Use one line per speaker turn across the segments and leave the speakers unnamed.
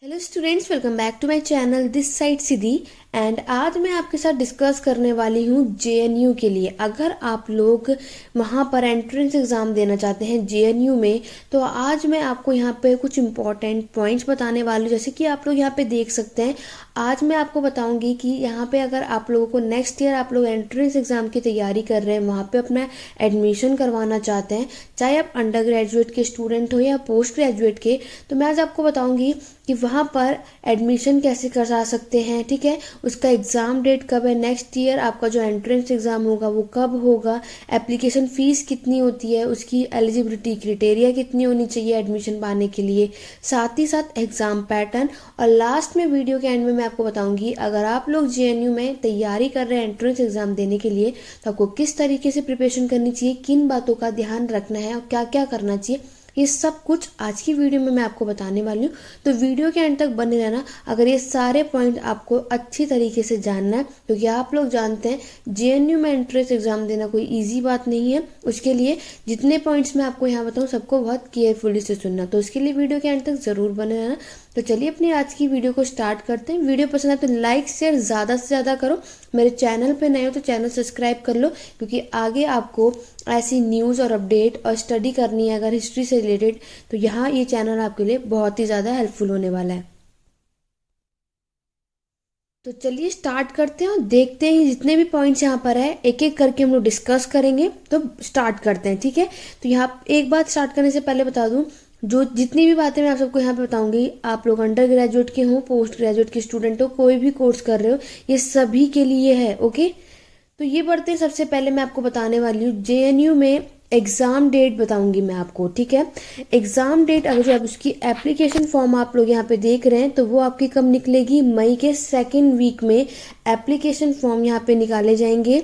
Hello students, welcome back to my channel this side Siddhi. And आज मैं आपके साथ डिस्कस करने वाली हूँ जेएनयू के लिए। अगर आप लोग वहाँ पर एंट्रेंस एग्ज़ाम देना चाहते हैं जेएनयू में, तो आज मैं आपको यहाँ पे कुछ इंपॉर्टेंट पॉइंट्स बताने वाली हूँ। जैसे कि आप लोग यहाँ पे देख सकते हैं, आज मैं आपको बताऊंगी कि यहाँ पे अगर आप लोगों को नेक्स्ट ईयर आप लोग एंट्रेंस एग्ज़ाम की तैयारी कर रहे हैं, वहाँ पे अपना एडमिशन करवाना चाहते हैं, चाहे आप अंडर ग्रेजुएट के स्टूडेंट हो या पोस्ट ग्रेजुएट के, तो मैं आज आपको बताऊंगी कि वहाँ पर एडमिशन कैसे करा सकते हैं। ठीक है, उसका एग्ज़ाम डेट कब है, नेक्स्ट ईयर आपका जो एंट्रेंस एग्ज़ाम होगा वो कब होगा, एप्लीकेशन फ़ीस कितनी होती है, उसकी एलिजिबिलिटी क्राइटेरिया कितनी होनी चाहिए एडमिशन पाने के लिए, साथ ही साथ एग्ज़ाम पैटर्न। और लास्ट में वीडियो के एंड में मैं आपको बताऊंगी अगर आप लोग जेएनयू में तैयारी कर रहे हैं एंट्रेंस एग्ज़ाम देने के लिए, तो आपको किस तरीके से प्रिपरेशन करनी चाहिए, किन बातों का ध्यान रखना है और क्या क्या करना चाहिए, ये सब कुछ आज की वीडियो में मैं आपको बताने वाली हूँ। तो वीडियो के एंड तक बने रहना अगर ये सारे पॉइंट आपको अच्छी तरीके से जानना है, क्योंकि आप लोग जानते हैं जेएनयू में एंट्रेंस एग्जाम देना कोई इजी बात नहीं है। उसके लिए जितने पॉइंट्स मैं आपको यहाँ बताऊँ सबको बहुत केयरफुली से सुनना, तो उसके लिए वीडियो के एंड तक ज़रूर बने रहना। तो चलिए अपनी आज की वीडियो को स्टार्ट करते हैं। वीडियो पसंद आए तो लाइक शेयर ज़्यादा से ज़्यादा करो। मेरे चैनल पे नए हो तो चैनल सब्सक्राइब कर लो, क्योंकि आगे आपको ऐसी न्यूज़ और अपडेट और स्टडी करनी है अगर हिस्ट्री से रिलेटेड, तो यहाँ ये चैनल आपके लिए बहुत ही ज़्यादा हेल्पफुल होने वाला है। तो चलिए स्टार्ट करते हैं और देखते हैं जितने भी पॉइंट्स यहाँ पर है एक एक करके हम लोग डिस्कस करेंगे। तो स्टार्ट करते हैं, ठीक है। तो यहाँ एक बात स्टार्ट करने से पहले बता दूँ, जो जितनी भी बातें मैं आप सबको यहाँ पे बताऊंगी, आप लोग अंडर ग्रेजुएट के हो, पोस्ट ग्रेजुएट के स्टूडेंट हो, कोई भी कोर्स कर रहे हो, ये सभी के लिए है। ओके, तो ये बढ़ते हैं। सबसे पहले मैं आपको बताने वाली हूँ जेएनयू में एग्ज़ाम डेट बताऊंगी मैं आपको, ठीक है। एग्ज़ाम डेट अगर जो आप उसकी एप्लीकेशन फॉर्म आप लोग यहाँ पे देख रहे हैं, तो वो आपकी कब निकलेगी, मई के सेकेंड वीक में एप्लीकेशन फॉर्म यहाँ पे निकाले जाएंगे।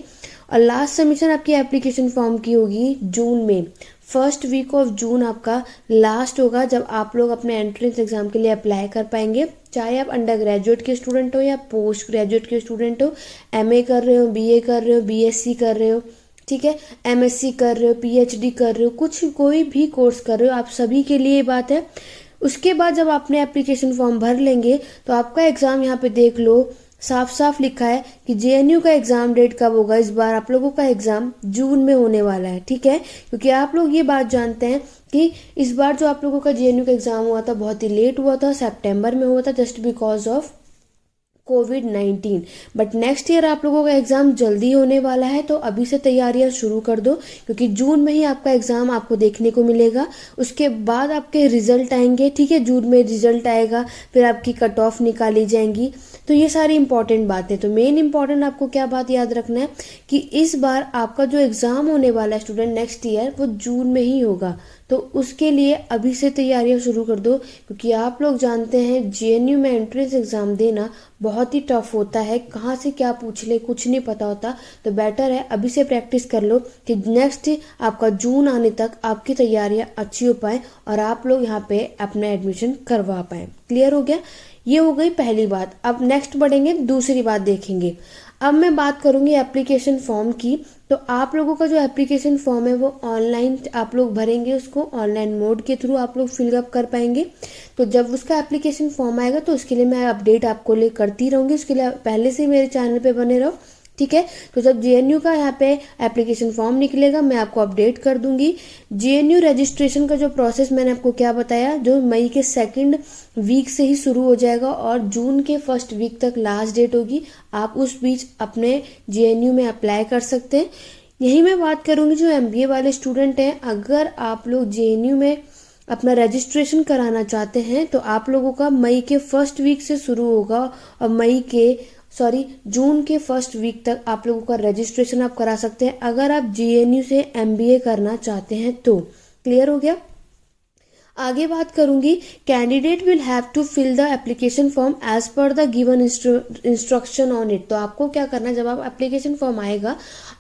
और लास्ट सबमिशन आपकी एप्लीकेशन फॉर्म की होगी जून में, फर्स्ट वीक ऑफ जून आपका लास्ट होगा जब आप लोग अपने एंट्रेंस एग्जाम के लिए अप्लाई कर पाएंगे। चाहे आप अंडर ग्रेजुएट के स्टूडेंट हो या पोस्ट ग्रेजुएट के स्टूडेंट हो, एमए कर रहे हो, बीए कर रहे हो, बीएससी कर रहे हो, ठीक है, एमएससी कर रहे हो, पीएचडी कर रहे हो, कुछ कोई भी कोर्स कर रहे हो, आप सभी के लिए ये बात है। उसके बाद जब आपने एप्लीकेशन फॉर्म भर लेंगे तो आपका एग्ज़ाम यहाँ पे देख लो, साफ साफ लिखा है कि जेएनयू का एग्ज़ाम डेट कब होगा। इस बार आप लोगों का एग्ज़ाम जून में होने वाला है, ठीक है। क्योंकि आप लोग ये बात जानते हैं कि इस बार जो आप लोगों का जेएनयू का एग्ज़ाम हुआ था बहुत ही लेट हुआ था, सितंबर में हुआ था, just because of covid. But next year आप लोगों का एग्ज़ाम जल्दी होने वाला है, तो अभी से तैयारियां शुरू कर दो, क्योंकि जून में ही आपका एग्ज़ाम आपको देखने को मिलेगा। उसके बाद आपके रिजल्ट आएंगे, ठीक है, जून में रिजल्ट आएगा, फिर आपकी कट ऑफ निकाली जाएंगी। तो ये सारी इंपॉर्टेंट बातें। तो मेन इंपॉर्टेंट आपको क्या बात याद रखना है कि इस बार आपका जो एग्ज़ाम होने वाला है स्टूडेंट नेक्स्ट ईयर, वो जून में ही होगा। तो उसके लिए अभी से तैयारियां शुरू कर दो, क्योंकि आप लोग जानते हैं जेएनयू में एंट्रेंस एग्ज़ाम देना बहुत ही टफ होता है, कहाँ से क्या पूछ ले कुछ नहीं पता होता। तो बेटर है अभी से प्रैक्टिस कर लो कि नेक्स्ट आपका जून आने तक आपकी तैयारियां अच्छी हो पाए और आप लोग यहाँ पे अपना एडमिशन करवा पाए। क्लियर हो गया, ये हो गई पहली बात। अब नेक्स्ट बढ़ेंगे, दूसरी बात देखेंगे। अब मैं बात करूंगी एप्लीकेशन फॉर्म की। तो आप लोगों का जो एप्लीकेशन फॉर्म है वो ऑनलाइन आप लोग भरेंगे, उसको ऑनलाइन मोड के थ्रू आप लोग फिलअप कर पाएंगे। तो जब उसका एप्लीकेशन फॉर्म आएगा तो उसके लिए मैं अपडेट आपको लिए करती रहूँगी, उसके लिए पहले से मेरे चैनल पे बने रहो, ठीक है। तो जब जेएनयू का यहाँ पे एप्लीकेशन फॉर्म निकलेगा मैं आपको अपडेट कर दूंगी। जेएनयू रजिस्ट्रेशन का जो प्रोसेस मैंने आपको क्या बताया, जो मई के सेकंड वीक से ही शुरू हो जाएगा और जून के फर्स्ट वीक तक लास्ट डेट होगी। आप उस बीच अपने जेएनयू में अप्लाई कर सकते हैं। यही मैं बात करूंगी जो एमबीए वाले स्टूडेंट हैं, अगर आप लोग जेएनयू में अपना रजिस्ट्रेशन कराना चाहते हैं तो आप लोगों का मई के फर्स्ट वीक से शुरू होगा और जून के फर्स्ट वीक तक आप लोगों का रजिस्ट्रेशन आप करा सकते हैं अगर आप जेएनयू से एमबीए करना चाहते हैं तो। क्लियर हो गया। आगे बात करूंगी, candidate will have to fill the application form as per the given instruction on it. तो आपको क्या करना है, जब आप एप्लीकेशन फॉर्म आएगा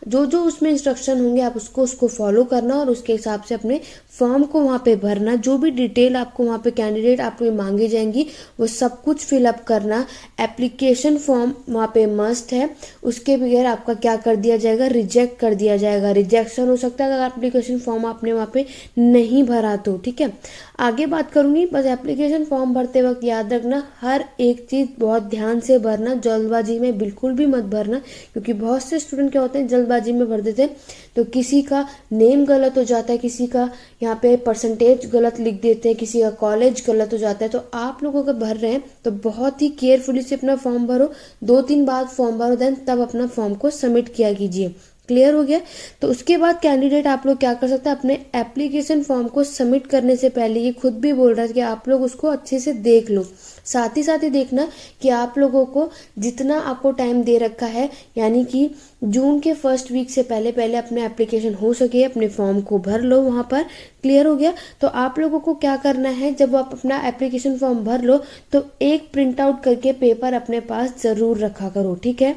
जो जो उसमें इंस्ट्रक्शन होंगे आप उसको फॉलो करना और उसके हिसाब से अपने फॉर्म को वहाँ पे भरना। जो भी डिटेल आपको वहाँ पे कैंडिडेट आपको मांगी जाएंगी वो सब कुछ फिलअप करना। एप्लीकेशन फॉर्म वहाँ पे मस्ट है, उसके बगैर आपका क्या कर दिया जाएगा, रिजेक्ट कर दिया जाएगा। रिजेक्शन हो सकता है अगर एप्लीकेशन फॉर्म आपने वहाँ पे नहीं भरा तो, ठीक है। आगे बात करूंगी, बस एप्लीकेशन फॉर्म भरते वक्त याद रखना हर एक चीज़ बहुत ध्यान से भरना, जल्दबाजी में बिल्कुल भी मत भरना, क्योंकि बहुत से स्टूडेंट क्या होते हैं जल्दबाजी में भर देते हैं तो किसी का नेम गलत हो जाता है, किसी का यहाँ पे परसेंटेज गलत लिख देते हैं, किसी का कॉलेज गलत हो जाता है। तो आप लोग अगर भर रहे हैं तो बहुत ही केयरफुली से अपना फॉर्म भरो, 2-3 बार फॉर्म भरो, देन तब अपना फॉर्म को सबमिट किया कीजिए। क्लियर हो गया? तो उसके बाद कैंडिडेट आप लोग क्या कर सकते हैं, अपने एप्लीकेशन फॉर्म को सबमिट करने से पहले, ये खुद भी बोल रहा है कि आप लोग उसको अच्छे से देख लो। साथ ही देखना कि आप लोगों को जितना आपको टाइम दे रखा है, यानी कि जून के फर्स्ट वीक से पहले पहले अपने एप्लीकेशन हो सके अपने फॉर्म को भर लो वहाँ पर। क्लियर हो गया? तो आप लोगों को क्या करना है, जब आप अपना एप्लीकेशन फॉर्म भर लो तो एक प्रिंट आउट करके पेपर अपने पास ज़रूर रखा करो। ठीक है?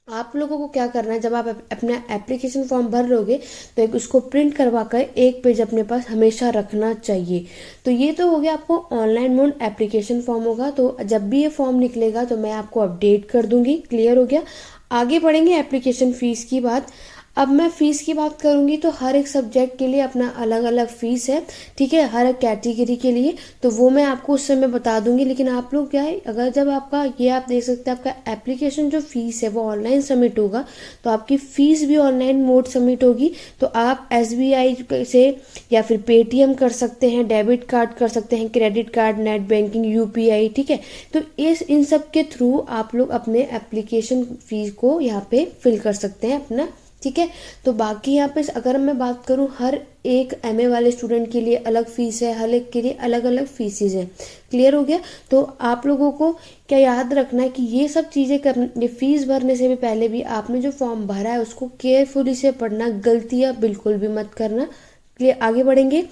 आप लोगों को क्या करना है, जब आप अपना एप्लीकेशन फॉर्म भर लोगे तो एक उसको प्रिंट करवा कर एक पेज अपने पास हमेशा रखना चाहिए। तो ये तो हो गया आपको ऑनलाइन मोड एप्लीकेशन फॉर्म होगा, तो जब भी ये फॉर्म निकलेगा तो मैं आपको अपडेट कर दूंगी। क्लियर हो गया? आगे बढ़ेंगे एप्लीकेशन फीस की बात। अब मैं फ़ीस की बात करूंगी तो हर एक सब्जेक्ट के लिए अपना अलग अलग फ़ीस है। ठीक है? हर एक कैटेगरी के लिए, तो वो मैं आपको उस समय बता दूंगी। लेकिन आप लोग क्या है, अगर जब आपका ये आप देख सकते हैं आपका एप्लीकेशन जो फ़ीस है वो ऑनलाइन सबमिट होगा तो आपकी फ़ीस भी ऑनलाइन मोड सबमिट होगी। तो आप SBI से या फिर पेटीएम कर सकते हैं, डेबिट कार्ड कर सकते हैं, credit card, net banking, UPI। ठीक है? तो इन सब के थ्रू आप लोग अपने एप्लीकेशन फ़ीस को यहाँ पे फिल कर सकते हैं अपना। ठीक है? तो बाकी यहाँ पे अगर मैं बात करूँ, हर एक MA वाले स्टूडेंट के लिए अलग फीस है, हर एक के लिए अलग अलग फीसेज हैं। क्लियर हो गया? तो आप लोगों को क्या याद रखना है कि ये सब चीज़ें ये फीस भरने से भी पहले भी आपने जो फॉर्म भरा है उसको केयरफुली से पढ़ना, गलतियाँ बिल्कुल भी मत करना। क्लियर? आगे बढ़ेंगे।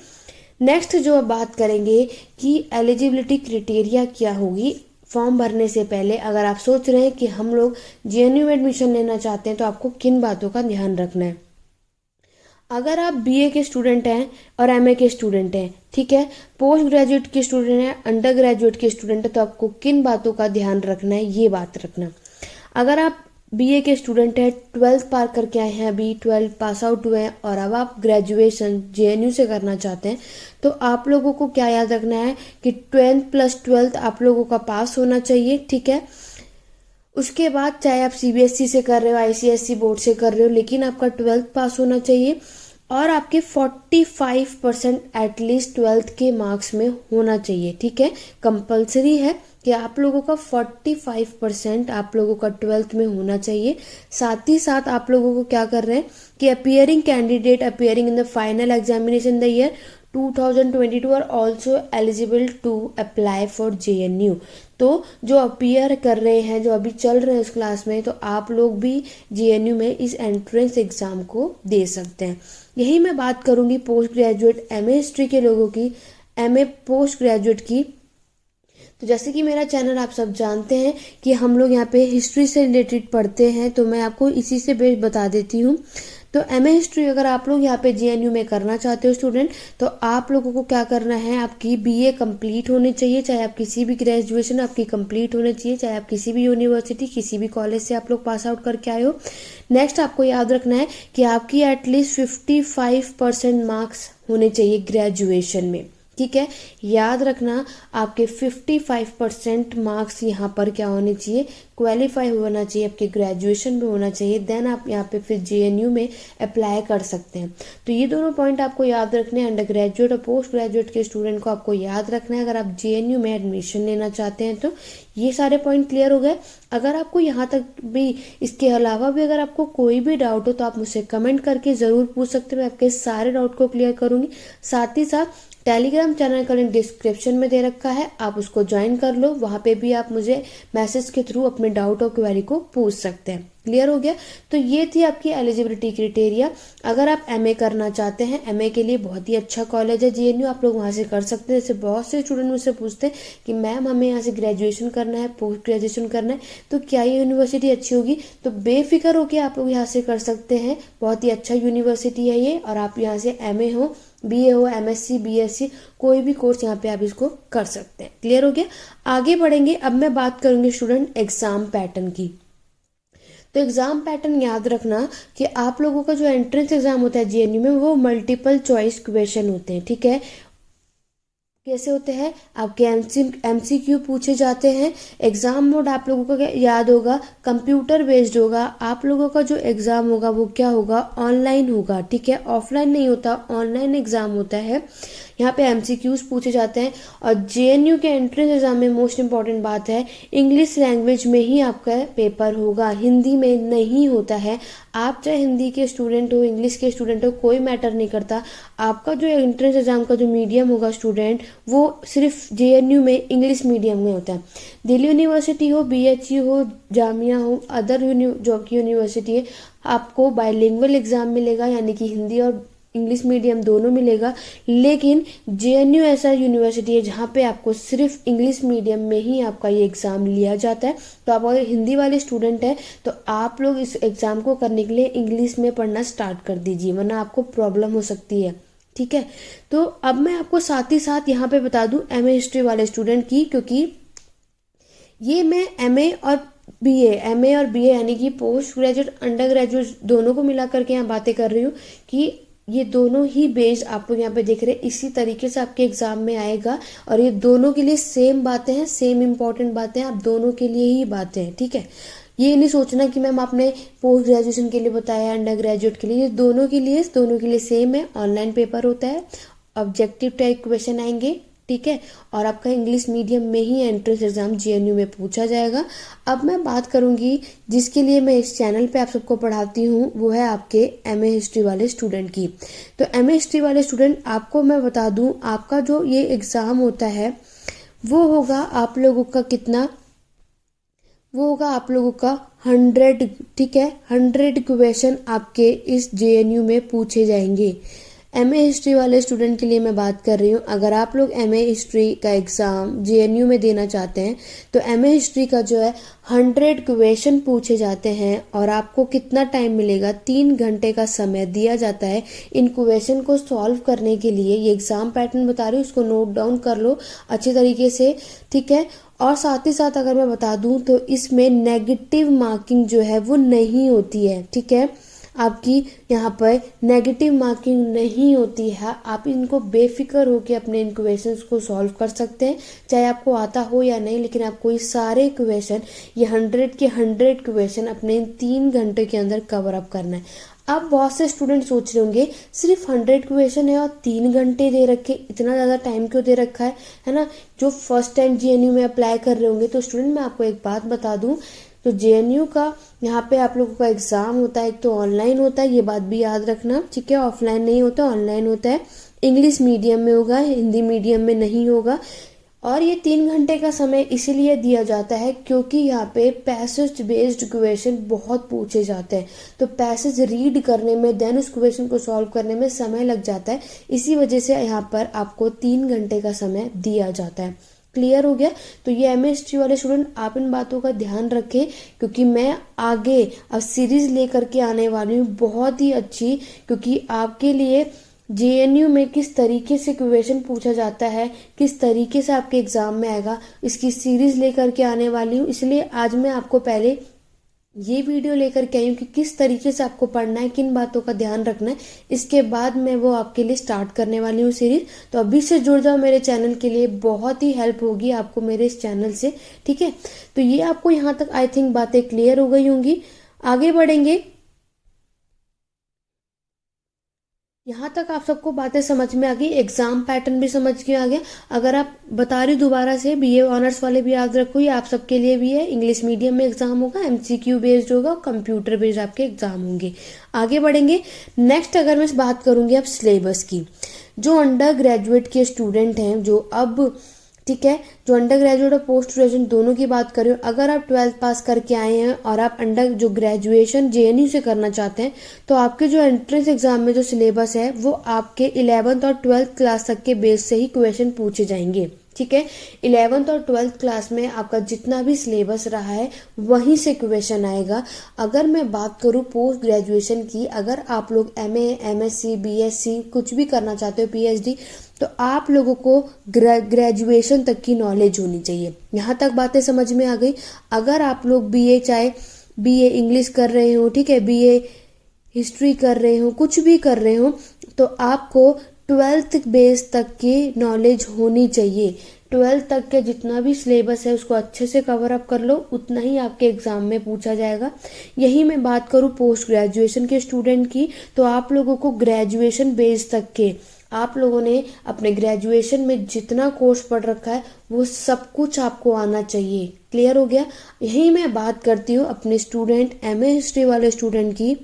नेक्स्ट जो अब बात करेंगे कि एलिजिबिलिटी क्राइटेरिया क्या होगी फॉर्म भरने से पहले। अगर आप सोच रहे हैं कि हम लोग JNU में एडमिशन लेना चाहते हैं तो आपको किन बातों का ध्यान रखना है। अगर आप BA के स्टूडेंट हैं और MA के स्टूडेंट हैं, ठीक है, पोस्ट ग्रेजुएट के स्टूडेंट हैं, अंडर ग्रेजुएट के स्टूडेंट हैं, तो आपको किन बातों का ध्यान रखना है, ये बात रखना। अगर आप BA के स्टूडेंट हैं, 12th पार करके आए हैं, अभी 12 पास आउट हुए हैं और अब आप ग्रेजुएशन JNU से करना चाहते हैं, तो आप लोगों को क्या याद रखना है कि 10th + 12th आप लोगों का पास होना चाहिए। ठीक है? उसके बाद चाहे आप CBSE से कर रहे हो, ICSE बोर्ड से कर रहे हो, लेकिन आपका 12th पास होना चाहिए और आपके 45% एटलीस्ट 12th के मार्क्स में होना चाहिए। ठीक है? कंपलसरी है कि आप लोगों का 45% आप लोगों का 12th में होना चाहिए। साथ ही साथ आप लोगों को क्या कर रहे हैं कि appearing candidate appearing in the final examination the year 2022 are also eligible to apply for JNU। तो जो अपीयर कर रहे हैं, जो अभी चल रहे हैं उस क्लास में, तो आप लोग भी JNU में इस एंट्रेंस एग्ज़ाम को दे सकते हैं। यही मैं बात करूंगी पोस्ट ग्रेजुएट MA हिस्ट्री के लोगों की, MA पोस्ट ग्रेजुएट की। तो जैसे कि मेरा चैनल आप सब जानते हैं कि हम लोग यहाँ पे हिस्ट्री से रिलेटेड पढ़ते हैं, तो मैं आपको इसी से बेस बता देती हूँ। तो MA हिस्ट्री अगर आप लोग यहाँ पे JNU में करना चाहते हो स्टूडेंट, तो आप लोगों को क्या करना है, आपकी BA कंप्लीट होनी चाहिए, चाहे आप किसी भी ग्रेजुएशन आपकी कंप्लीट होनी चाहिए, चाहे आप किसी भी यूनिवर्सिटी किसी भी कॉलेज से आप लोग पास आउट करके आए हो। नेक्स्ट आपको याद रखना है कि आपकी एटलीस्ट 55% मार्क्स होने चाहिए ग्रेजुएशन में। ठीक है? याद रखना आपके 55% मार्क्स यहाँ पर क्या होने चाहिए, क्वालिफाई होना चाहिए, आपके ग्रेजुएशन में होना चाहिए, देन आप यहाँ पे फिर JNU में अप्लाई कर सकते हैं। तो ये दोनों पॉइंट आपको याद रखने हैं। अंडर ग्रेजुएट और पोस्ट ग्रेजुएट के स्टूडेंट को आपको याद रखना है अगर आप JNU में एडमिशन लेना चाहते हैं। तो ये सारे पॉइंट क्लियर हो गए। अगर आपको यहाँ तक भी, इसके अलावा भी अगर आपको कोई भी डाउट हो तो आप मुझसे कमेंट करके ज़रूर पूछ सकते हैं, मैं आपके सारे डाउट को क्लियर करूँगी। साथ ही साथ टेलीग्राम चैनल का लिंक डिस्क्रिप्शन में दे रखा है, आप उसको ज्वाइन कर लो, वहाँ पे भी आप मुझे मैसेज के थ्रू अपने डाउट और क्वेरी को पूछ सकते हैं। क्लियर हो गया? तो ये थी आपकी एलिजिबिलिटी क्राइटेरिया। अगर आप MA करना चाहते हैं, MA के लिए बहुत ही अच्छा कॉलेज है JNU, आप लोग वहाँ से कर सकते हैं। जैसे बहुत से स्टूडेंट मुझसे पूछते हैं कि मैम हमें यहाँ से ग्रेजुएशन करना है, पोस्ट ग्रेजुएशन करना है, तो क्या ये यूनिवर्सिटी अच्छी होगी? तो बेफिक्र होकर आप लोग यहाँ से कर सकते हैं, बहुत ही अच्छा यूनिवर्सिटी है ये। और आप यहाँ से MA हो, BA हो, MSc BSc कोई भी कोर्स यहाँ पे आप इसको कर सकते हैं। क्लियर हो गया? आगे बढ़ेंगे। अब मैं बात करूंगी स्टूडेंट एग्जाम पैटर्न की। तो एग्जाम पैटर्न याद रखना कि आप लोगों का जो एंट्रेंस एग्जाम होता है JNU में वो मल्टीपल चॉइस क्वेश्चन होते हैं। ठीक है? कैसे होते हैं, आपके एमसीक्यू पूछे जाते हैं। एग्जाम मोड आप लोगों को क्या याद होगा, कंप्यूटर बेस्ड होगा। आप लोगों का जो एग्जाम होगा वो क्या होगा, ऑनलाइन होगा, ठीक है, ऑफलाइन नहीं होता, ऑनलाइन एग्जाम होता है। यहाँ पे एमसीक्यूज पूछे जाते हैं। और जेएनयू के एंट्रेंस एग्जाम में मोस्ट इंपॉर्टेंट बात है, इंग्लिश लैंग्वेज में ही आपका पेपर होगा, हिंदी में नहीं होता है। आप चाहे हिंदी के स्टूडेंट हो, इंग्लिश के स्टूडेंट हो, कोई मैटर नहीं करता। आपका जो एंट्रेंस एग्जाम का जो मीडियम होगा स्टूडेंट, वो सिर्फ जेएनयू में इंग्लिश मीडियम में होता है। दिल्ली यूनिवर्सिटी हो, बीएचयू हो, जामिया हो, अदर जो की यूनिवर्सिटी है, आपको बाइलिंगुअल एग्जाम मिलेगा, यानी कि हिंदी और इंग्लिश मीडियम दोनों मिलेगा। लेकिन जेएनयू ऐसा यूनिवर्सिटी है जहाँ पे आपको सिर्फ इंग्लिश मीडियम में ही आपका ये एग्ज़ाम लिया जाता है। तो आप अगर हिंदी वाले स्टूडेंट हैं तो आप लोग इस एग्ज़ाम को करने के लिए इंग्लिश में पढ़ना स्टार्ट कर दीजिए, वरना आपको प्रॉब्लम हो सकती है, ठीक है। तो अब मैं आपको साथ ही साथ यहाँ पे बता दूँ एमए हिस्ट्री वाले स्टूडेंट की, क्योंकि ये मैं एमए और बीए यानी कि पोस्ट ग्रेजुएट अंडर ग्रेजुएट दोनों को मिला करके यहाँ बातें कर रही हूँ कि ये दोनों ही बेस्ड आप लोग यहाँ पे देख रहे हैं, इसी तरीके से आपके एग्जाम में आएगा। और ये दोनों के लिए सेम बातें हैं, सेम इंपॉर्टेंट बातें हैं, आप दोनों के लिए ही बातें हैं, ठीक है। ये नहीं सोचना कि मैम आपने पोस्ट ग्रेजुएशन के लिए बताया, अंडर ग्रेजुएट के लिए, ये दोनों के लिए सेम है। ऑनलाइन पेपर होता है, ऑब्जेक्टिव टाइप क्वेश्चन आएंगे, ठीक है। और आपका इंग्लिश मीडियम में ही एंट्रेंस एग्जाम जेएनयू में पूछा जाएगा। अब मैं बात करूंगी जिसके लिए मैं इस चैनल पे आप सबको पढ़ाती हूँ, वो है आपके एमए हिस्ट्री वाले स्टूडेंट की। तो एमए हिस्ट्री वाले स्टूडेंट, आपको मैं बता दूं, आपका जो ये एग्जाम होता है वो होगा आप लोगों का कितना, वो होगा आप लोगों का 100, ठीक है। 100 क्वेश्चन आपके इस जेएनयू में पूछे जाएंगे। एमए हिस्ट्री वाले स्टूडेंट के लिए मैं बात कर रही हूँ। अगर आप लोग एमए हिस्ट्री का एग्ज़ाम जेएनयू में देना चाहते हैं तो एमए हिस्ट्री का जो है 100 क्वेश्चन पूछे जाते हैं। और आपको कितना टाइम मिलेगा, 3 घंटे का समय दिया जाता है इन क्वेश्चन को सॉल्व करने के लिए। ये एग्ज़ाम पैटर्न बता रही हूँ, उसको नोट डाउन कर लो अच्छे तरीके से, ठीक है। और साथ ही साथ अगर मैं बता दूं तो इसमें नेगेटिव मार्किंग जो है वो नहीं होती है, ठीक है। आपकी यहाँ पर नेगेटिव मार्किंग नहीं होती है। आप इनको बेफिक्र होकर अपने इन क्वेश्चंस को सॉल्व कर सकते हैं, चाहे आपको आता हो या नहीं। लेकिन आपको ये सारे क्वेश्चन, ये 100 के 100 क्वेश्चन अपने इन 3 घंटे के अंदर कवर अप करना है। अब बहुत से स्टूडेंट सोच रहे होंगे सिर्फ 100 क्वेश्चन है और 3 घंटे दे रखे, इतना ज़्यादा टाइम क्यों दे रखा है ना। जो फर्स्ट टाइम जेएनयू में अप्लाई कर रहे होंगे तो स्टूडेंट, मैं आपको एक बात बता दूं, तो जेएनयू का यहाँ पे आप लोगों का एग्जाम होता है, एक तो ऑनलाइन होता है, ये बात भी याद रखना, ठीक है। ऑफलाइन नहीं होता, ऑनलाइन होता है। इंग्लिश मीडियम में होगा, हिंदी मीडियम में नहीं होगा। और ये 3 घंटे का समय इसीलिए दिया जाता है क्योंकि यहाँ पे पैसेज बेस्ड क्वेश्चन बहुत पूछे जाते हैं। तो पैसेज रीड करने में, देन उस क्वेश्चन को सॉल्व करने में समय लग जाता है। इसी वजह से यहाँ पर आपको 3 घंटे का समय दिया जाता है। क्लियर हो गया। तो ये एमए हिस्ट्री वाले स्टूडेंट, आप इन बातों का ध्यान रखें क्योंकि मैं आगे अब सीरीज लेकर के आने वाली हूँ बहुत ही अच्छी, क्योंकि आपके लिए जेएनयू में किस तरीके से क्वेश्चन पूछा जाता है, किस तरीके से आपके एग्जाम में आएगा, इसकी सीरीज लेकर के आने वाली हूँ। इसलिए आज मैं आपको पहले ये वीडियो लेकर के आई हूँ कि किस तरीके से आपको पढ़ना है, किन बातों का ध्यान रखना है। इसके बाद मैं वो आपके लिए स्टार्ट करने वाली हूँ सीरीज। तो अभी से जुड़ जाओ मेरे चैनल के लिए, बहुत ही हेल्प होगी आपको मेरे इस चैनल से, ठीक है। तो ये आपको यहाँ तक आई थिंक बातें क्लियर हो गई होंगी। आगे बढ़ेंगे, यहाँ तक आप सबको बातें समझ में आ गई, एग्जाम पैटर्न भी समझ के आ गया। अगर आप बता रही दोबारा से, बीए ऑनर्स वाले भी याद रखो, ये आप सबके लिए भी है। इंग्लिश मीडियम में एग्जाम होगा, एमसीक्यू बेस्ड होगा, कंप्यूटर बेस्ड आपके एग्जाम होंगे। आगे बढ़ेंगे। नेक्स्ट अगर मैं बात करूंगी अब सिलेबस की, जो अंडर ग्रेजुएट के स्टूडेंट हैं, जो अब, ठीक है, जो अंडर ग्रेजुएट और पोस्ट ग्रेजुएट दोनों की बात कर रही हूँ। अगर आप 12th पास करके आए हैं और आप अंडर जो ग्रेजुएशन जेएनयू से करना चाहते हैं तो आपके जो एंट्रेंस एग्जाम में जो सिलेबस है वो आपके 11th और 12th क्लास तक के बेस से ही क्वेश्चन पूछे जाएंगे, ठीक है। 11th और 12th क्लास में आपका जितना भी सिलेबस रहा है वहीं से क्वेश्चन आएगा। अगर मैं बात करूँ पोस्ट ग्रेजुएशन की, अगर आप लोग एमए, एमएससी, बीएससी कुछ भी करना चाहते हो, पीएचडी, तो आप लोगों को ग्रेजुएशन तक की नॉलेज होनी चाहिए। यहाँ तक बातें समझ में आ गई। अगर आप लोग बीए, चाहे बीए इंग्लिश कर रहे हो, ठीक है, बीए हिस्ट्री कर रहे हो, कुछ भी कर रहे हो, तो आपको 12th बेस तक की नॉलेज होनी चाहिए। 12th तक के जितना भी सिलेबस है उसको अच्छे से कवर अप कर लो, उतना ही आपके एग्जाम में पूछा जाएगा। यही मैं बात करूँ पोस्ट ग्रेजुएशन के स्टूडेंट की, तो आप लोगों को ग्रेजुएशन बेस तक के आप लोगों ने अपने ग्रेजुएशन में जितना कोर्स पढ़ रखा है वो सब कुछ आपको आना चाहिए। क्लियर हो गया? यही मैं बात करती हूँ अपने स्टूडेंट एमए हिस्ट्री वाले स्टूडेंट की।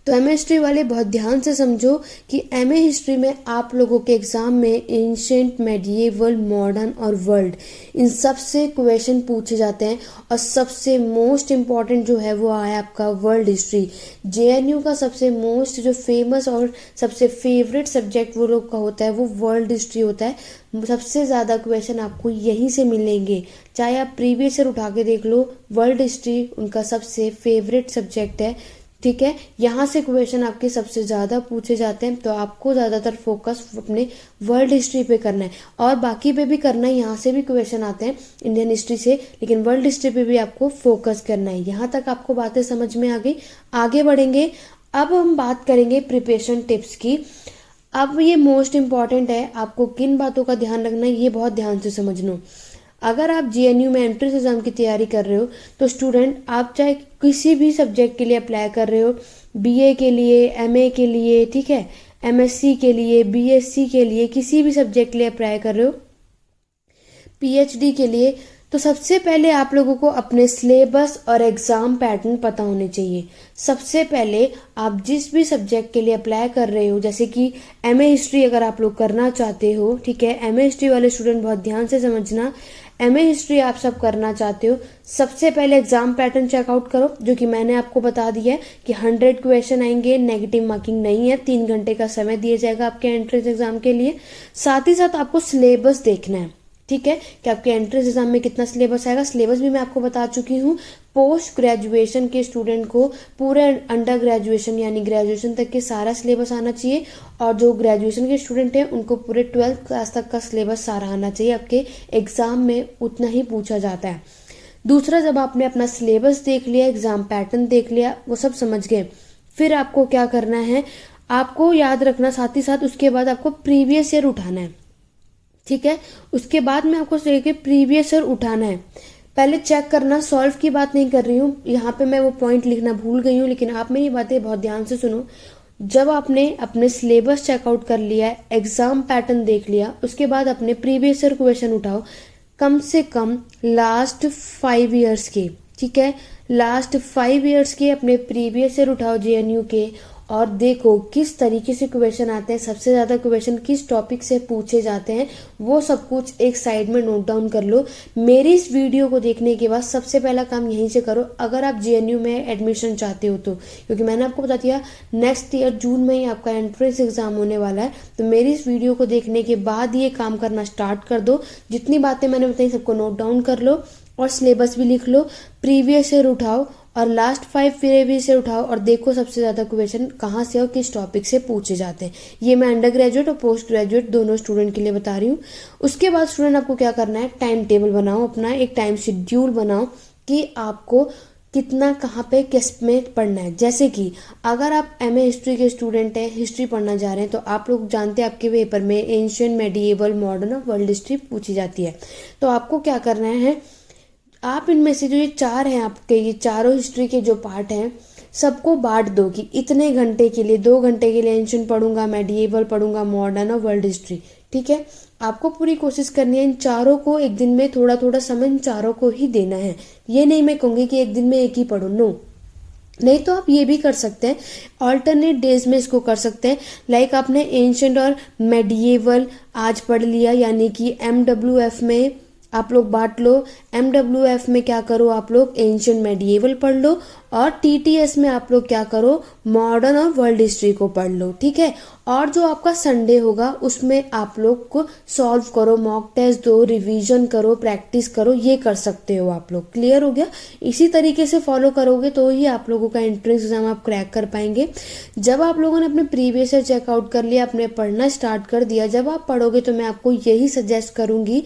तो एमए हिस्ट्री वाले बहुत ध्यान से समझो कि एमए हिस्ट्री में आप लोगों के एग्जाम में एंशिएंट, मेडिएवल, मॉडर्न और वर्ल्ड, इन सब से क्वेश्चन पूछे जाते हैं। और सबसे मोस्ट इम्पॉर्टेंट जो है वो है आपका वर्ल्ड हिस्ट्री। जेएनयू का सबसे मोस्ट जो फेमस और सबसे फेवरेट सब्जेक्ट वो लोग का होता है वो वर्ल्ड हिस्ट्री होता है। सबसे ज़्यादा क्वेश्चन आपको यहीं से मिलेंगे, चाहे आप प्रीवियस ईयर उठा के देख लो, वर्ल्ड हिस्ट्री उनका सबसे फेवरेट सब्जेक्ट है। ठीक है, यहाँ से क्वेश्चन आपके सबसे ज़्यादा पूछे जाते हैं, तो आपको ज़्यादातर फोकस अपने वर्ल्ड हिस्ट्री पे करना है। और बाकी पे भी करना है, यहाँ से भी क्वेश्चन आते हैं इंडियन हिस्ट्री से, लेकिन वर्ल्ड हिस्ट्री पे भी आपको फोकस करना है। यहाँ तक आपको बातें समझ में आ गई? आगे बढ़ेंगे। अब हम बात करेंगे प्रिपरेशन टिप्स की। अब ये मोस्ट इम्पॉर्टेंट है, आपको किन बातों का ध्यान रखना है ये बहुत ध्यान से समझना। अगर आप जेएनयू में एंट्रेंस एग्जाम की तैयारी कर रहे हो तो स्टूडेंट, आप चाहे किसी भी सब्जेक्ट के लिए अप्लाई कर रहे हो, बीए के लिए, एमए के लिए, ठीक है, एमएससी के लिए, बीएससी के लिए, किसी भी सब्जेक्ट के लिए अप्लाई कर रहे हो, पीएचडी के लिए, तो सबसे पहले आप लोगों को अपने सिलेबस और एग्जाम पैटर्न पता होने चाहिए। सबसे पहले आप जिस भी सब्जेक्ट के लिए अप्लाई कर रहे हो, जैसे कि एमए हिस्ट्री अगर आप लोग करना चाहते हो, ठीक है, एमए हिस्ट्री वाले स्टूडेंट बहुत ध्यान से समझना, एमए हिस्ट्री आप सब करना चाहते हो, सबसे पहले एग्जाम पैटर्न चेकआउट करो, जो कि मैंने आपको बता दिया है कि 100 क्वेश्चन आएंगे, नेगेटिव मार्किंग नहीं है, 3 घंटे का समय दिया जाएगा आपके एंट्रेंस एग्जाम के लिए। साथ ही साथ आपको सिलेबस देखना है, ठीक है, कि आपके एंट्रेंस एग्जाम में कितना सिलेबस आएगा। सिलेबस भी मैं आपको बता चुकी हूँ। पोस्ट ग्रेजुएशन के स्टूडेंट को पूरे अंडर ग्रेजुएशन यानी ग्रेजुएशन तक के सारा सिलेबस आना चाहिए, और जो ग्रेजुएशन के स्टूडेंट हैं उनको पूरे 12th क्लास तक का सिलेबस सारा आना चाहिए। आपके एग्जाम में उतना ही पूछा जाता है। दूसरा, जब आपने अपना सिलेबस देख लिया, एग्जाम पैटर्न देख लिया, वो सब समझ गए, फिर आपको क्या करना है, आपको याद रखना, साथ ही साथ उसके बाद आपको प्रीवियस ईयर उठाना है। ठीक है, उसके बाद में आपको प्रीवियस ईयर उठाना है। पहले चेक करना, सॉल्व की बात नहीं कर रही हूँ, यहाँ पे मैं वो पॉइंट लिखना भूल गई हूँ, लेकिन आप मेरी बातें बहुत ध्यान से सुनो। जब आपने अपने सिलेबस चेकआउट कर लिया है, एग्जाम पैटर्न देख लिया, उसके बाद अपने प्रीवियस ईयर क्वेश्चन उठाओ, कम से कम लास्ट 5 ईयर्स के, ठीक है, लास्ट 5 ईयर्स के अपने प्रीवियस ईयर उठाओ जेएनयू के, और देखो किस तरीके से क्वेश्चन आते हैं, सबसे ज़्यादा क्वेश्चन किस टॉपिक से पूछे जाते हैं, वो सब कुछ एक साइड में नोट डाउन कर लो। मेरी इस वीडियो को देखने के बाद सबसे पहला काम यहीं से करो, अगर आप जेएनयू में एडमिशन चाहते हो तो, क्योंकि मैंने आपको बता दिया नेक्स्ट ईयर जून में ही आपका एंट्रेंस एग्जाम होने वाला है। तो मेरी इस वीडियो को देखने के बाद ये काम करना स्टार्ट कर दो। जितनी बातें मैंने बताई सबको नोट डाउन कर लो, और सिलेबस भी लिख लो, प्रीवियस ईयर उठाओ, और लास्ट 5 प्रीवियस ईयर उठाओ, और देखो सबसे ज़्यादा क्वेश्चन कहाँ से और किस टॉपिक से पूछे जाते हैं। ये मैं अंडर ग्रेजुएट और पोस्ट ग्रेजुएट दोनों स्टूडेंट के लिए बता रही हूँ। उसके बाद स्टूडेंट आपको क्या करना है, टाइम टेबल बनाओ, अपना एक टाइम शेड्यूल बनाओ कि आपको कितना कहाँ पे किस में पढ़ना है। जैसे कि अगर आप एमए हिस्ट्री के स्टूडेंट हैं, हिस्ट्री पढ़ना जा रहे हैं, तो आप लोग जानते हैं आपके पेपर में एंशिएंट, मेडिएवल, मॉडर्न और वर्ल्ड हिस्ट्री पूछी जाती है। तो आपको क्या करना है, आप इनमें से जो ये 4 हैं आपके, ये चारों हिस्ट्री के जो पार्ट हैं, सबको बांट दो कि इतने घंटे के लिए, 2 घंटे के लिए एंशिएंट पढ़ूंगा, मेडिएवल पढ़ूंगा, मॉडर्न और वर्ल्ड हिस्ट्री। ठीक है, आपको पूरी कोशिश करनी है इन चारों को एक दिन में थोड़ा थोड़ा समय इन चारों को ही देना है। ये नहीं मैं कहूँगी कि एक दिन में एक ही पढ़ो, नो, नहीं तो आप ये भी कर सकते हैं, ऑल्टरनेट डेज में इसको कर सकते हैं। लाइक आपने एंशिएंट और मेडिएवल आज पढ़ लिया, यानी कि MWF में आप लोग बांट लो। MWF में क्या करो, आप लोग एंशिएंट मेडिएवल पढ़ लो, और TTS में आप लोग क्या करो, मॉडर्न और वर्ल्ड हिस्ट्री को पढ़ लो। ठीक है, और जो आपका संडे होगा उसमें आप लोग को सॉल्व करो, मॉक टेस्ट दो, रिवीजन करो, प्रैक्टिस करो, ये कर सकते हो आप लोग। क्लियर हो गया? इसी तरीके से फॉलो करोगे तो ही आप लोगों का एंट्रेंस एग्जाम आप क्रैक कर पाएंगे। जब आप लोगों ने अपने प्रीवियस ईयर चेकआउट कर लिया, अपने पढ़ना स्टार्ट कर दिया, जब आप पढ़ोगे तो मैं आपको यही सजेस्ट करूंगी,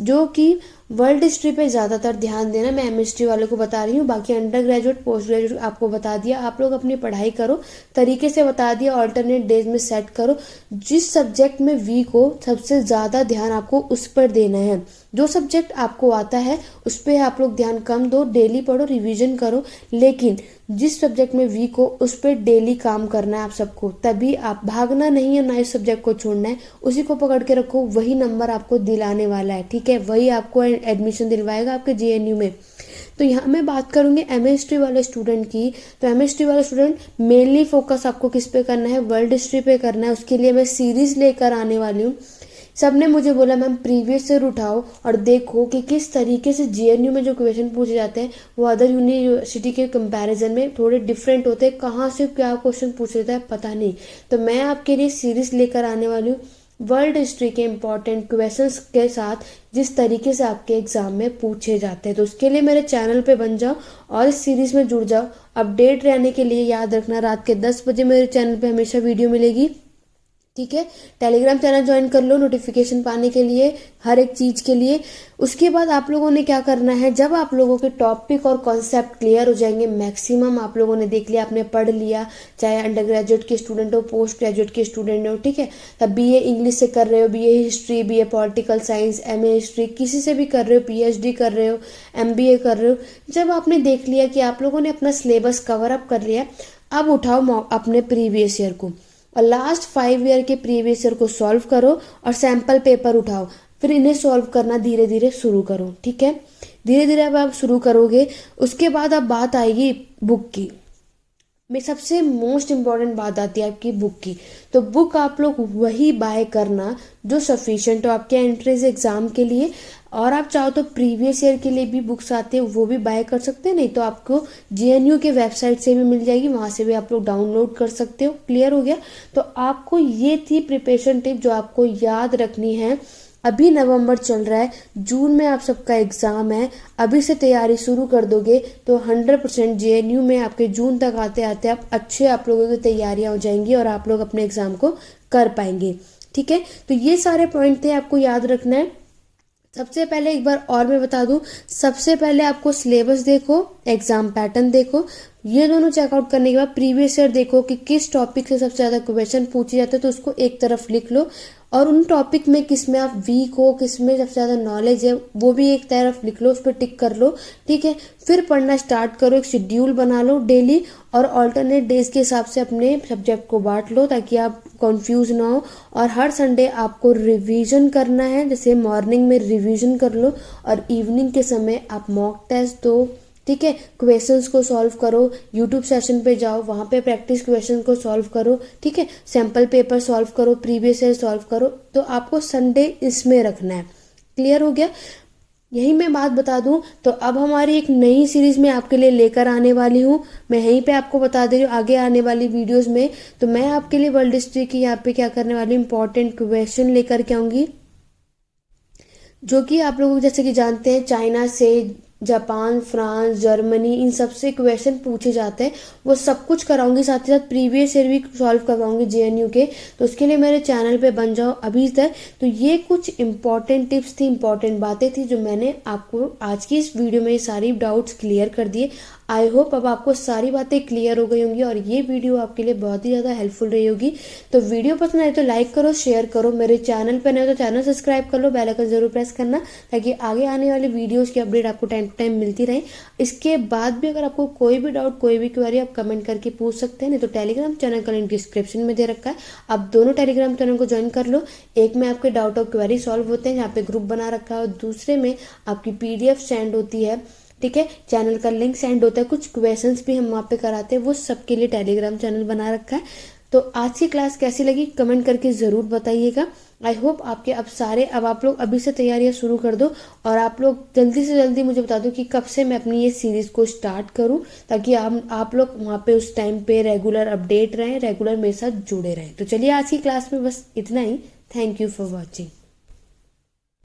जो कि वर्ल्ड हिस्ट्री पे ज़्यादातर ध्यान देना, मैं एमएसटी वालों को बता रही हूँ, बाकी अंडर ग्रेजुएट पोस्ट ग्रेजुएट आपको बता दिया। आप लोग अपनी पढ़ाई करो, तरीके से बता दिया, ऑल्टरनेट डेज में सेट करो। जिस सब्जेक्ट में वीक हो सबसे ज़्यादा ध्यान आपको उस पर देना है। जो सब्जेक्ट आपको आता है उस पर आप लोग ध्यान कम दो, डेली पढ़ो, रिवीजन करो, लेकिन जिस सब्जेक्ट में वीक हो उस पर डेली काम करना है आप सबको। तभी आप भागना नहीं है, ना इस सब्जेक्ट को छोड़ना है, उसी को पकड़ के रखो, वही नंबर आपको दिलाने वाला है, ठीक है, वही आपको एडमिशन दिलवाएगा आपके जेएनयू में। तो यहाँ मैं बात करूँगी एमएसटी वाले स्टूडेंट की। तो एमएसटी वाले स्टूडेंट मेनली फोकस आपको किस पे करना है, वर्ल्ड हिस्ट्री पे करना है। उसके लिए मैं सीरीज लेकर आने वाली हूँ। सब ने मुझे बोला मैम प्रीवियस ईयर उठाओ और देखो कि किस तरीके से जेएनयू में जो क्वेश्चन पूछे जाते हैं वो अदर यूनिवर्सिटी के कंपैरिजन में थोड़े डिफरेंट होते हैं, कहाँ से क्या क्वेश्चन पूछ लेता है पता नहीं। तो मैं आपके लिए सीरीज लेकर आने वाली हूँ वर्ल्ड हिस्ट्री के इम्पॉर्टेंट क्वेश्चंस के साथ, जिस तरीके से आपके एग्जाम में पूछे जाते हैं। तो उसके लिए मेरे चैनल पे बन जाओ और इस सीरीज में जुड़ जाओ। अपडेट रहने के लिए याद रखना रात के 10 बजे मेरे चैनल पे हमेशा वीडियो मिलेगी, ठीक है। टेलीग्राम चैनल ज्वाइन कर लो नोटिफिकेशन पाने के लिए, हर एक चीज़ के लिए। उसके बाद आप लोगों ने क्या करना है, जब आप लोगों के टॉपिक और कॉन्सेप्ट क्लियर हो जाएंगे, मैक्सिमम आप लोगों ने देख लिया, आपने पढ़ लिया, चाहे अंडर ग्रेजुएट के स्टूडेंट हो, पोस्ट ग्रेजुएट के स्टूडेंट हो, ठीक है, तब बीए इंग्लिश से कर रहे हो, BA history, BA political science, MA history, किसी से भी कर रहे हो, पीएचडी कर रहे हो, एमबीए कर रहे हो, जब आपने देख लिया कि आप लोगों ने अपना सिलेबस कवर अप कर लिया, अब उठाओ अपने प्रीवियस ईयर को और लास्ट 5 ईयर के प्रीवियस ईयर को सॉल्व करो और सैम्पल पेपर उठाओ, फिर इन्हें सॉल्व करना धीरे धीरे शुरू करो, ठीक है। धीरे धीरे अब आप शुरू करोगे, उसके बाद अब बात आएगी बुक की। में सबसे मोस्ट इम्पॉर्टेंट बात आती है आपकी बुक की। तो बुक आप लोग वही बाय करना जो सफिशिएंट हो आपके एंट्रेंस एग्जाम के लिए, और आप चाहो तो प्रीवियस ईयर के लिए भी बुक्स आते हैं वो भी बाय कर सकते हैं, नहीं तो आपको जेएनयू के वेबसाइट से भी मिल जाएगी, वहाँ से भी आप लोग डाउनलोड कर सकते हो। क्लियर हो गया। तो आपको ये थी प्रिपरेशन टिप जो आपको याद रखनी है। अभी नवंबर चल रहा है, जून में आप सबका एग्ज़ाम है, अभी से तैयारी शुरू कर दोगे तो 100% जेएनयू में आपके जून तक आते आते आप लोगों की तैयारियां हो जाएंगी और आप लोग अपने एग्ज़ाम को कर पाएंगे, ठीक है। तो ये सारे पॉइंट थे, आपको याद रखना है। सबसे पहले एक बार और मैं बता दूं, सबसे पहले आपको सिलेबस देखो, एग्जाम पैटर्न देखो, ये दोनों चेकआउट करने के बाद प्रीवियस ईयर देखो कि किस टॉपिक से सबसे ज़्यादा क्वेश्चन पूछे जाते हैं, तो उसको एक तरफ लिख लो, और उन टॉपिक में किस में आप वीक हो, किस में सबसे ज़्यादा नॉलेज है, वो भी एक तरफ लिख लो, उस पर टिक कर लो, ठीक है। फिर पढ़ना स्टार्ट करो, एक शेड्यूल बना लो डेली, और ऑल्टरनेट डेज के हिसाब से अपने सब्जेक्ट को बांट लो ताकि आप कंफ्यूज ना हो। और हर संडे आपको रिवीजन करना है, जैसे मॉर्निंग में रिवीजन कर लो और इवनिंग के समय आप मॉक टेस्ट दो, ठीक है। क्वेश्चंस को सॉल्व करो, यूट्यूब सेशन पे जाओ, वहाँ पे प्रैक्टिस क्वेश्चन को सॉल्व करो, ठीक है। सैम्पल पेपर सॉल्व करो, प्रीवियस ईयर सॉल्व करो। तो आपको संडे इसमें रखना है। क्लियर हो गया। यही मैं बात बता दूं, तो अब हमारी एक नई सीरीज में आपके लिए लेकर आने वाली हूँ। मैं यहीं पे आपको बता दे रही हूँ आगे आने वाली वीडियोस में, तो मैं आपके लिए वर्ल्ड हिस्ट्री की यहाँ पे क्या करने वाली हूँ, इंपॉर्टेंट क्वेश्चन लेकर के आऊँगी, जो कि आप लोग जैसे कि जानते हैं चाइना से, जापान, फ्रांस, जर्मनी, इन सब से क्वेश्चन पूछे जाते हैं, वो सब कुछ कराऊंगी। साथ ही साथ प्रीवियस ईयर भी सॉल्व करवाऊंगी जेएनयू के। तो उसके लिए मेरे चैनल पे बन जाओ अभी तक। तो ये कुछ इंपॉर्टेंट टिप्स थी, इंपॉर्टेंट बातें थी जो मैंने आपको आज की इस वीडियो में सारी डाउट्स क्लियर कर दिए। आई होप अब आपको सारी बातें क्लियर हो गई होंगी और ये वीडियो आपके लिए बहुत ही ज़्यादा हेल्पफुल रही होगी। तो वीडियो पसंद आए तो लाइक करो, शेयर करो, मेरे चैनल पर नए तो चैनल सब्सक्राइब कर लो, बेल आइकन जरूर प्रेस करना ताकि आगे आने वाली वीडियोस की अपडेट आपको टाइम टू टाइम मिलती रहे। इसके बाद भी अगर आपको कोई भी डाउट, कोई भी क्वेरी, आप कमेंट करके पूछ सकते हैं, नहीं तो टेलीग्राम चैनल का लिंक डिस्क्रिप्शन में दे रखा है, आप दोनों टेलीग्राम चैनल को ज्वाइन कर लो। एक में आपके डाउट और क्वेरी सॉल्व होते हैं, यहाँ पे ग्रुप बना रखा है, और दूसरे में आपकी PDF सेंड होती है, ठीक है, चैनल का लिंक सेंड होता है, कुछ क्वेश्चंस भी हम वहाँ पे कराते हैं, वो सबके लिए टेलीग्राम चैनल बना रखा है। तो आज की क्लास कैसी लगी कमेंट करके ज़रूर बताइएगा। आई होप आपके अब आप लोग अभी से तैयारियां शुरू कर दो, और आप लोग जल्दी से जल्दी मुझे बता दो कि कब से मैं अपनी ये सीरीज़ को स्टार्ट करूं, ताकि आप लोग वहाँ पे उस टाइम पे रेगुलर अपडेट रहें, रेगुलर मेरे साथ जुड़े रहें। तो चलिए आज की क्लास में बस इतना ही। Thank you for watching.